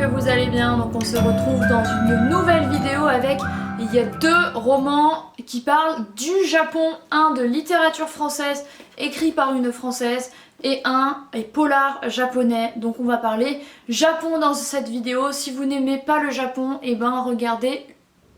que vous allez bien. Donc on se retrouve dans une nouvelle vidéo avec, il y a deux romans qui parlent du Japon, un de littérature française écrit par une française et un est polar japonais. Donc on va parler Japon dans cette vidéo. Si vous n'aimez pas le Japon, et ben regardez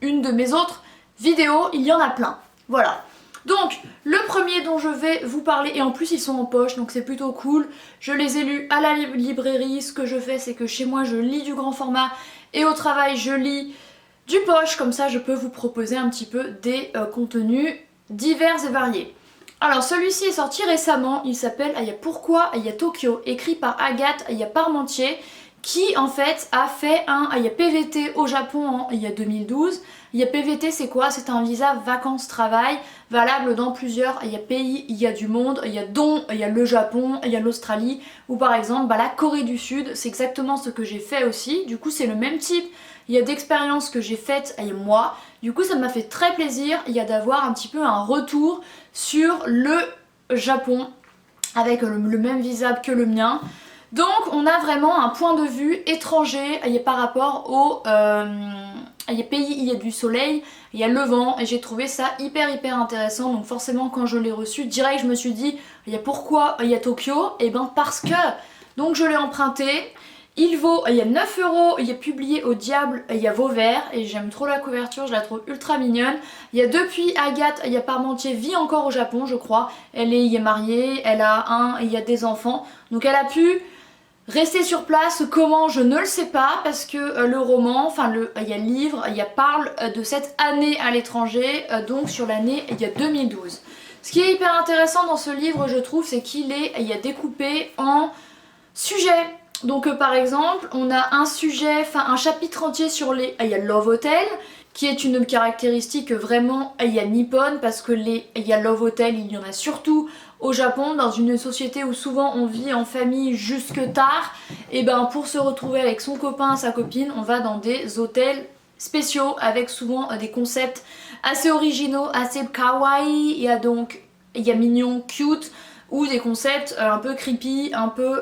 une de mes autres vidéos, il y en a plein. Voilà. Donc, le premier dont je vais vous parler, et en plus ils sont en poche, donc c'est plutôt cool. Je les ai lus à la librairie. Ce que je fais, c'est que chez moi, je lis du grand format et au travail, je lis du poche. Comme ça, je peux vous proposer un petit peu des contenus divers et variés. Alors, celui-ci est sorti récemment. Il s'appelle Pourquoi il y a Tokyo, écrit par Agathe Parmentier, qui en fait a fait un PVT au Japon en 2012. PVT, c'est quoi? C'est un visa vacances-travail valable dans plusieurs pays. Il y a du monde, il y a le Japon, il y a l'Australie, ou par exemple la Corée du Sud. C'est exactement ce que j'ai fait aussi. Du coup, c'est le même type d'expérience que j'ai faite moi. Du coup, ça m'a fait très plaisir d'avoir un petit peu un retour sur le Japon avec le même visa que le mien. Donc on a vraiment un point de vue étranger par rapport aux pays, il y a du soleil, il y a le vent, et j'ai trouvé ça hyper intéressant. Donc forcément quand je l'ai reçu, direct je me suis dit, pourquoi il y a Tokyo? Et ben parce que, donc je l'ai emprunté, il vaut 9 €, il est publié au Diable, il y a Vauvert, et j'aime trop la couverture, je la trouve ultra mignonne. Depuis Agathe Parmentier vit encore au Japon, je crois. Elle est mariée, elle a des enfants, donc elle a pu rester sur place. Comment, je ne le sais pas, parce que le roman, le livre, parle de cette année à l'étranger, donc sur l'année 2012. Ce qui est hyper intéressant dans ce livre, je trouve, c'est qu'il est découpé en sujets. Donc par exemple, on a un sujet, un chapitre entier sur les Love Hotel, qui est une caractéristique vraiment nippone, parce que les Love Hotel, il y en a surtout au Japon, dans une société où souvent on vit en famille jusque tard. Et ben pour se retrouver avec son copain, sa copine, on va dans des hôtels spéciaux avec souvent des concepts assez originaux, assez kawaii. Il y a mignon, cute, ou des concepts un peu creepy, un peu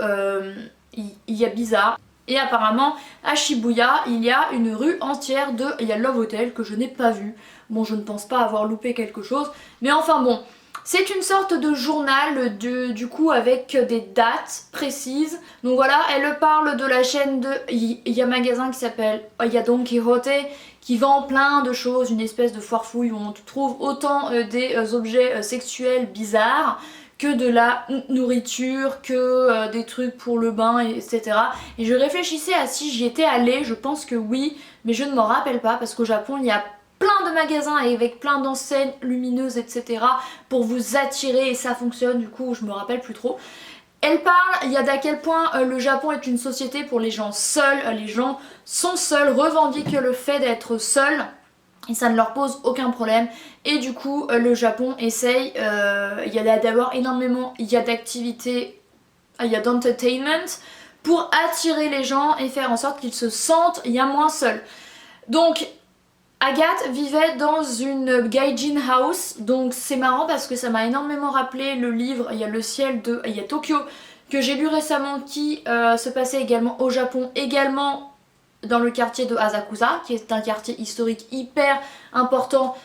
bizarre. Et apparemment à Shibuya, il y a une rue entière de Love Hotel que je n'ai pas vu. Bon, je ne pense pas avoir loupé quelque chose, mais enfin bon. C'est une sorte de journal du coup avec des dates précises. Donc voilà, elle parle de la chaîne de... Il y a un magasin qui s'appelle Don Quijote, qui vend plein de choses, une espèce de foire fouille où on trouve autant des objets sexuels bizarres que de la nourriture, que des trucs pour le bain, etc. Et je réfléchissais à si j'y étais allée, je pense que oui, mais je ne m'en rappelle pas, parce qu'au Japon il y a plein de magasins avec plein d'enseignes lumineuses, etc. pour vous attirer, et ça fonctionne, du coup je me rappelle plus trop. Elle parle d'à quel point le Japon est une société pour les gens seuls. Les gens sont seuls, revendiquent le fait d'être seuls, et ça ne leur pose aucun problème. Et du coup le Japon essaye d'avoir énormément d'activités, d'entertainment, pour attirer les gens et faire en sorte qu'ils se sentent moins seuls. Donc Agathe vivait dans une gaijin house, donc c'est marrant parce que ça m'a énormément rappelé le livre Le ciel de Tokyo, que j'ai lu récemment, qui se passait également au Japon, également dans le quartier de Asakusa, qui est un quartier historique hyper important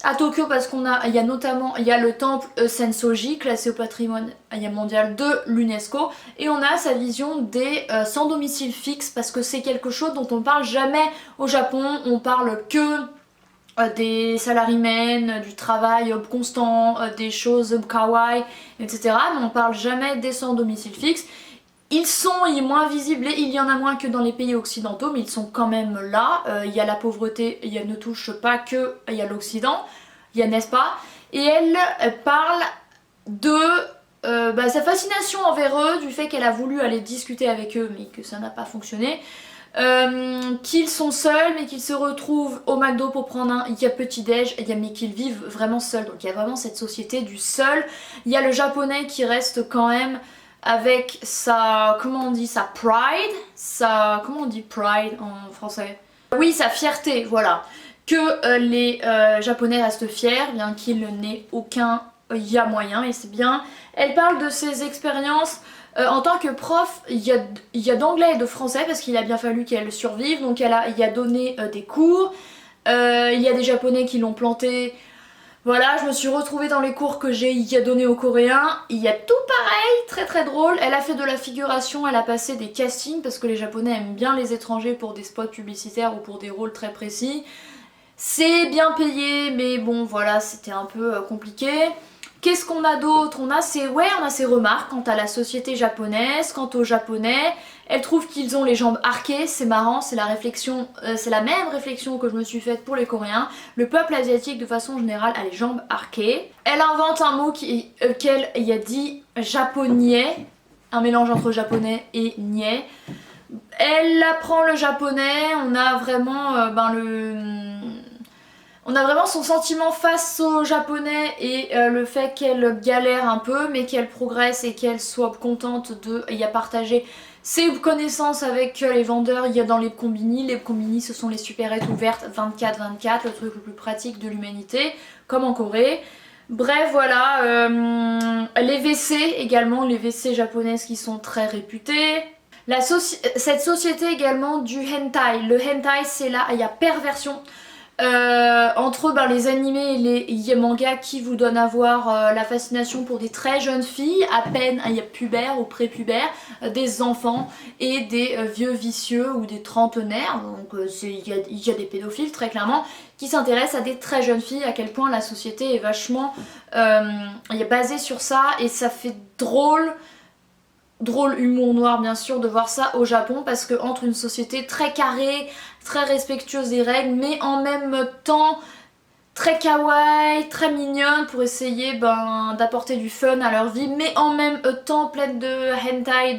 à Tokyo, parce il y a notamment le temple Sensoji, classé au patrimoine mondial de l'UNESCO, et on a sa vision des sans domicile fixe, parce que c'est quelque chose dont on parle jamais au Japon. On parle que des salarymen, du travail constant, des choses kawaii, etc. Mais on parle jamais des sans domicile fixe. Ils sont moins visibles, et il y en a moins que dans les pays occidentaux, mais ils sont quand même là. Il y a la pauvreté, ne touche pas que l'Occident, n'est-ce pas? Et elle parle de sa fascination envers eux, du fait qu'elle a voulu aller discuter avec eux, mais que ça n'a pas fonctionné. Qu'ils sont seuls, mais qu'ils se retrouvent au McDo pour prendre un petit-déj, mais qu'ils vivent vraiment seuls. Donc il y a vraiment cette société du seul. Il y a le japonais qui reste quand même avec sa, comment on dit, sa pride, comment on dit pride en français? Oui, sa fierté, voilà. Que les japonais restent fiers, bien qu'il n'ait aucun moyen, et c'est bien. Elle parle de ses expériences En tant que prof, il y a d'anglais et de français parce qu'il a bien fallu qu'elle survive, donc il y a donné des cours. Il y a des japonais qui l'ont planté. Voilà, je me suis retrouvée dans les cours que j'ai y a donné aux coréens. Il y a tout pareil, très très drôle. Elle a fait de la figuration, elle a passé des castings parce que les japonais aiment bien les étrangers pour des spots publicitaires ou pour des rôles très précis. C'est bien payé, mais bon voilà, c'était un peu compliqué. Qu'est-ce qu'on a d'autre? On a ses remarques quant à la société japonaise, quant aux japonais. Elle trouve qu'ils ont les jambes arquées, c'est marrant, c'est la réflexion, c'est la même réflexion que je me suis faite pour les Coréens. Le peuple asiatique de façon générale a les jambes arquées. Elle invente un mot qu'elle y a dit japonais, un mélange entre japonais et niais. Elle apprend le japonais, on a vraiment on a vraiment son sentiment face aux japonais et le fait qu'elle galère un peu mais qu'elle progresse et qu'elle soit contente de y a partager ses connaissances avec les vendeurs. Il y a dans les combini. Les combini, ce sont les supérettes ouvertes 24/24, le truc le plus pratique de l'humanité, comme en Corée. Bref, voilà. Les WC également, les WC japonaises qui sont très réputées. Cette société également du hentai. Le hentai, c'est là, il y a perversion. Entre les animés et les mangas qui vous donnent à voir la fascination pour des très jeunes filles, à peine pubères ou prépubères, des enfants et des vieux vicieux ou des trentenaires, donc il y a des pédophiles très clairement, qui s'intéressent à des très jeunes filles, à quel point la société est vachement basée sur ça et ça fait drôle humour noir bien sûr de voir ça au Japon parce que entre une société très carrée, très respectueuse des règles mais en même temps très kawaii, très mignonne pour essayer d'apporter du fun à leur vie mais en même temps pleine de hentai,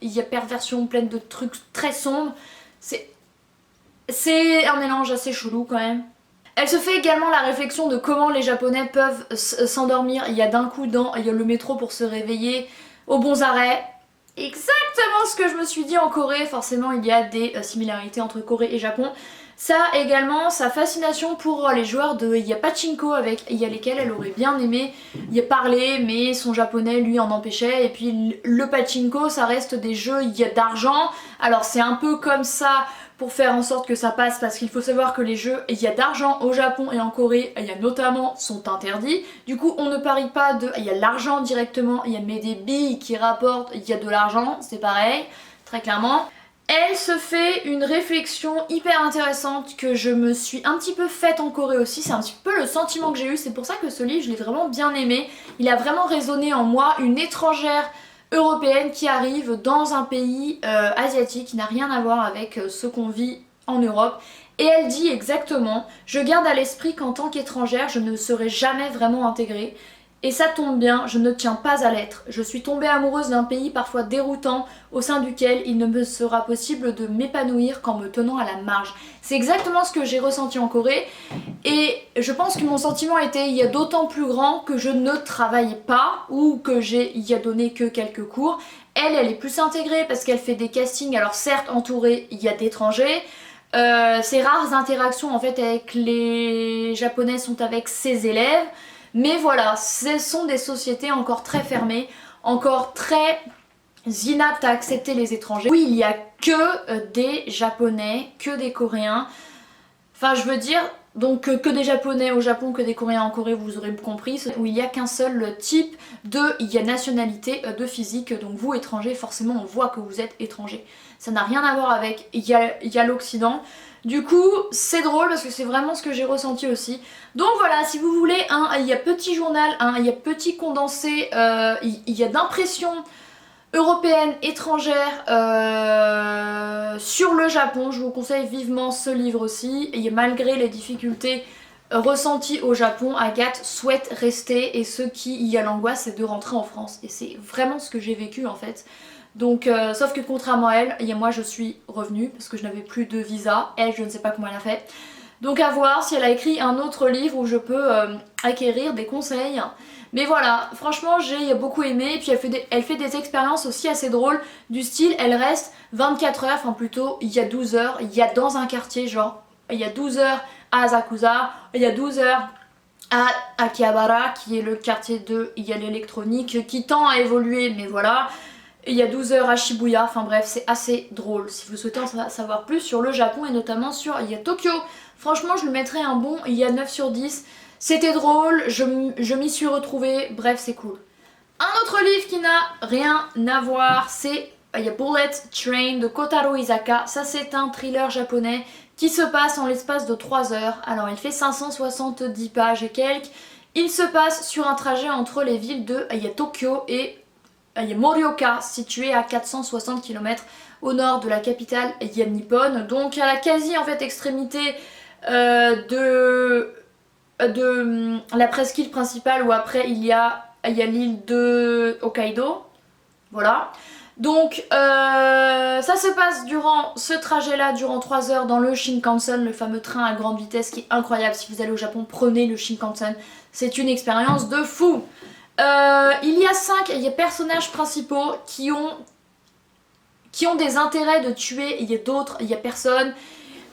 il y a perversion, pleine de trucs très sombres. C'est un mélange assez chelou quand même. Elle se fait également la réflexion de comment les japonais peuvent s'endormir. Il y a d'un coup il y a le métro pour se réveiller aux bons arrêts. Exactement ce que je me suis dit en Corée, forcément il y a des similarités entre Corée et Japon. Ça également, sa fascination pour les joueurs de pachinko avec lesquels elle aurait bien aimé y parler mais son japonais lui en empêchait. Et puis le pachinko ça reste des jeux d'argent, alors c'est un peu comme ça pour faire en sorte que ça passe parce qu'il faut savoir que les jeux d'argent au Japon et en Corée notamment sont interdits. Du coup on ne parie pas l'argent directement, mais des billes qui rapportent de l'argent, c'est pareil, très clairement. Elle se fait une réflexion hyper intéressante que je me suis un petit peu faite en Corée aussi, c'est un petit peu le sentiment que j'ai eu, c'est pour ça que ce livre je l'ai vraiment bien aimé. Il a vraiment résonné en moi, une étrangère européenne qui arrive dans un pays asiatique qui n'a rien à voir avec ce qu'on vit en Europe. Et elle dit exactement, je garde à l'esprit qu'en tant qu'étrangère je ne serai jamais vraiment intégrée. Et ça tombe bien, je ne tiens pas à l'être. Je suis tombée amoureuse d'un pays parfois déroutant au sein duquel il ne me sera possible de m'épanouir qu'en me tenant à la marge. C'est exactement ce que j'ai ressenti en Corée et je pense que mon sentiment était d'autant plus grand que je ne travaillais pas ou que j'ai donné que quelques cours. Elle est plus intégrée parce qu'elle fait des castings, alors certes entourée d'étrangers. Ses rares interactions en fait avec les japonais sont avec ses élèves. Mais voilà, ce sont des sociétés encore très fermées, encore très inaptes à accepter les étrangers. Oui, il n'y a que des Japonais, que des Coréens. Enfin, je veux dire, donc que des Japonais au Japon, que des Coréens en Corée, vous aurez compris, où il n'y a qu'un seul type de nationalité, de physique. Donc vous, étrangers, forcément, on voit que vous êtes étranger. Ça n'a rien à voir avec l'Occident. Du coup, c'est drôle parce que c'est vraiment ce que j'ai ressenti aussi. Donc voilà, si vous voulez il y a petit journal, il y a petit condensé, il y a d'impressions européennes, étrangères sur le Japon. Je vous conseille vivement ce livre aussi. Et malgré les difficultés ressenties au Japon, Agathe souhaite rester et ce qui y a l'angoisse, c'est de rentrer en France. Et c'est vraiment ce que j'ai vécu en fait. Donc, sauf que contrairement à elle, moi je suis revenue parce que je n'avais plus de visa. Elle, je ne sais pas comment elle a fait. Donc à voir si elle a écrit un autre livre où je peux acquérir des conseils. Mais voilà, franchement j'ai beaucoup aimé. Et puis elle fait des expériences aussi assez drôles du style elle reste 24 heures, enfin plutôt il y a 12 heures, il y a dans un quartier genre il y a 12 heures à Asakusa, il y a 12 heures à Akihabara qui est le quartier de l'électronique qui tend à évoluer mais voilà. Et il y a 12 heures à Shibuya, enfin bref, c'est assez drôle. Si vous souhaitez en savoir plus sur le Japon et notamment sur il y a Tokyo, franchement je lui mettrais un bon, il y a 9 sur 10. C'était drôle, je m'y suis retrouvée, bref c'est cool. Un autre livre qui n'a rien à voir, c'est il y a Bullet Train de Kotaro Isaka. Ça c'est un thriller japonais qui se passe en l'espace de 3 heures. Alors il fait 570 pages et quelques. Il se passe sur un trajet entre les villes de Tokyo et Morioka, située à 460 km au nord de la capitale Nippon. Donc à la quasi en fait extrémité de la presqu'île principale où après il y a l'île de Hokkaido. Voilà. Donc ça se passe durant ce trajet là, durant 3 heures dans le Shinkansen, le fameux train à grande vitesse qui est incroyable. Si vous allez au Japon, prenez le Shinkansen, c'est une expérience de fou. Il y a 5 personnages principaux qui ont des intérêts de tuer, il y a d'autres, il y a personne,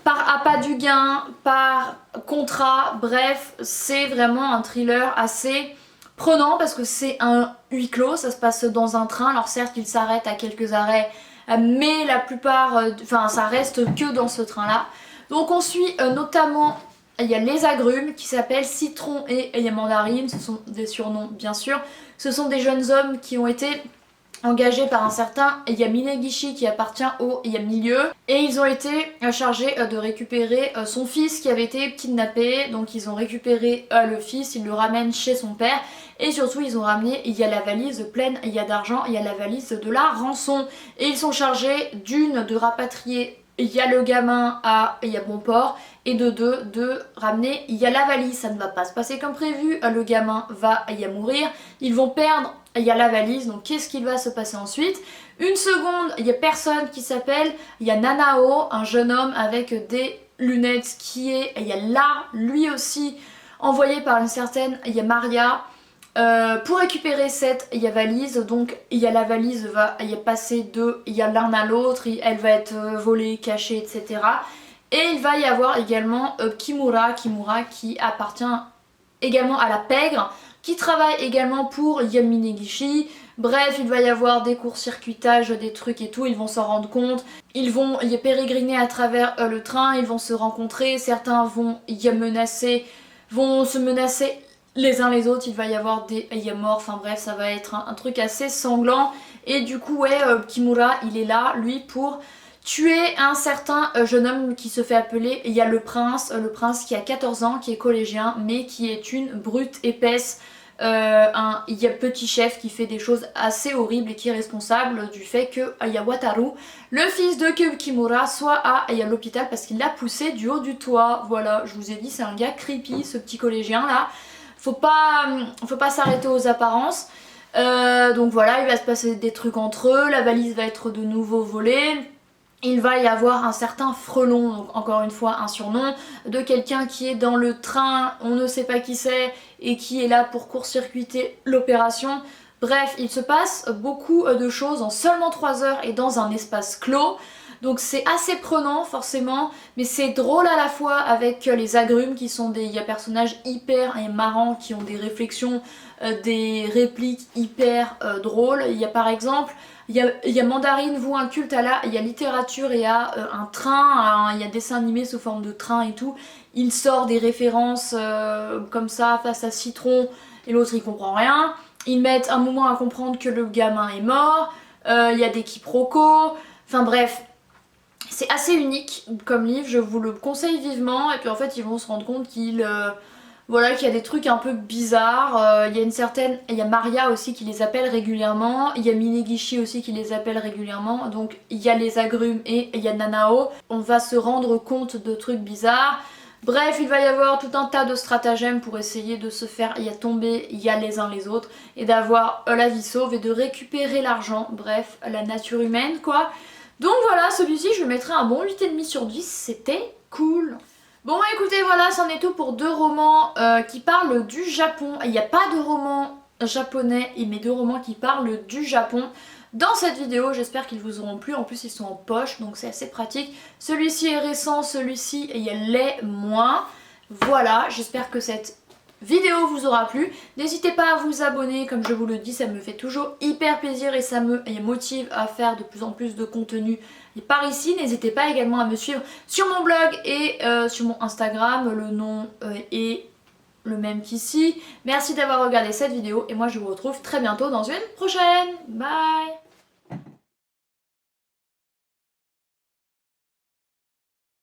par appât du gain, par contrat, bref, c'est vraiment un thriller assez prenant parce que c'est un huis clos, ça se passe dans un train, alors certes il s'arrête à quelques arrêts, mais la plupart, ça reste que dans ce train là. Donc on suit notamment, il y a les agrumes qui s'appellent Citron et il y a Mandarine, ce sont des surnoms bien sûr, ce sont des jeunes hommes qui ont été engagés par un certain Minegishi qui appartient au milieu et ils ont été chargés de récupérer son fils qui avait été kidnappé. Donc ils ont récupéré le fils, ils le ramènent chez son père et surtout ils ont ramené la valise pleine d'argent, la valise de la rançon et ils sont chargés de rapatrier le gamin à bon port et de ramener la valise. Ça ne va pas se passer comme prévu, le gamin va mourir, ils vont perdre la valise, donc qu'est-ce qui va se passer ensuite? Une seconde, il y a personne qui s'appelle, Nanao, un jeune homme avec des lunettes qui est, là, lui aussi, envoyé par une certaine, Maria, pour récupérer cette valise. Donc la valise va passer de l'un à l'autre, elle va être volée, cachée, etc. Et il va y avoir également Kimura qui appartient également à la pègre, qui travaille également pour Minegishi. Bref, il va y avoir des court-circuitages, des trucs et tout, ils vont s'en rendre compte. Ils vont pérégriner à travers le train, ils vont se rencontrer, certains vont se menacer les uns les autres, il va y avoir des morts, enfin bref, ça va être un truc assez sanglant. Et du coup, Kimura, il est là, lui, pour tuer un certain jeune homme qui se fait appeler, le prince qui a 14 ans, qui est collégien, mais qui est une brute épaisse, un petit chef qui fait des choses assez horribles et qui est responsable du fait que Wataru, le fils de Kimura, soit à l'hôpital parce qu'il l'a poussé du haut du toit. Voilà, je vous ai dit, c'est un gars creepy, ce petit collégien là. Faut pas s'arrêter aux apparences. Donc voilà, il va se passer des trucs entre eux, la valise va être de nouveau volée. Il va y avoir un certain frelon, donc encore une fois un surnom, de quelqu'un qui est dans le train, on ne sait pas qui c'est, et qui est là pour court-circuiter l'opération. Bref, il se passe beaucoup de choses en seulement 3 heures et dans un espace clos. Donc c'est assez prenant forcément, mais c'est drôle à la fois avec les agrumes qui sont des personnages hyper marrants, qui ont des réflexions, des répliques hyper drôles. Il y a par exemple, il y a Mandarine voue un culte à la littérature et à un train, il y a dessin animé sous forme de train et tout. Il sort des références comme ça face à Citron et l'autre il comprend rien. Ils mettent un moment à comprendre que le gamin est mort, il y a des quiproquos, enfin bref. C'est assez unique comme livre, je vous le conseille vivement et puis en fait ils vont se rendre compte qu'il y a des trucs un peu bizarres. Il y a Maria aussi qui les appelle régulièrement, il y a Minegishi aussi qui les appelle régulièrement, donc il y a les agrumes et il y a Nanao. On va se rendre compte de trucs bizarres. Bref, il va y avoir tout un tas de stratagèmes pour essayer de se faire tomber les uns les autres et d'avoir la vie sauve et de récupérer l'argent. Bref, la nature humaine quoi. Donc voilà, celui-ci je lui mettrai un bon 8,5 sur 10, c'était cool. Bon écoutez, voilà, c'en est tout pour 2 romans qui parlent du Japon. Il n'y a pas de romans japonais, mais 2 romans qui parlent du Japon dans cette vidéo. J'espère qu'ils vous auront plu, en plus ils sont en poche, donc c'est assez pratique. Celui-ci est récent, celui-ci l'est moins. Voilà, j'espère que cette vidéo vous aura plu. N'hésitez pas à vous abonner, comme je vous le dis, ça me fait toujours hyper plaisir et ça me motive à faire de plus en plus de contenu par ici. N'hésitez pas également à me suivre sur mon blog et sur mon Instagram, le nom est le même qu'ici. Merci d'avoir regardé cette vidéo et moi je vous retrouve très bientôt dans une prochaine. Bye!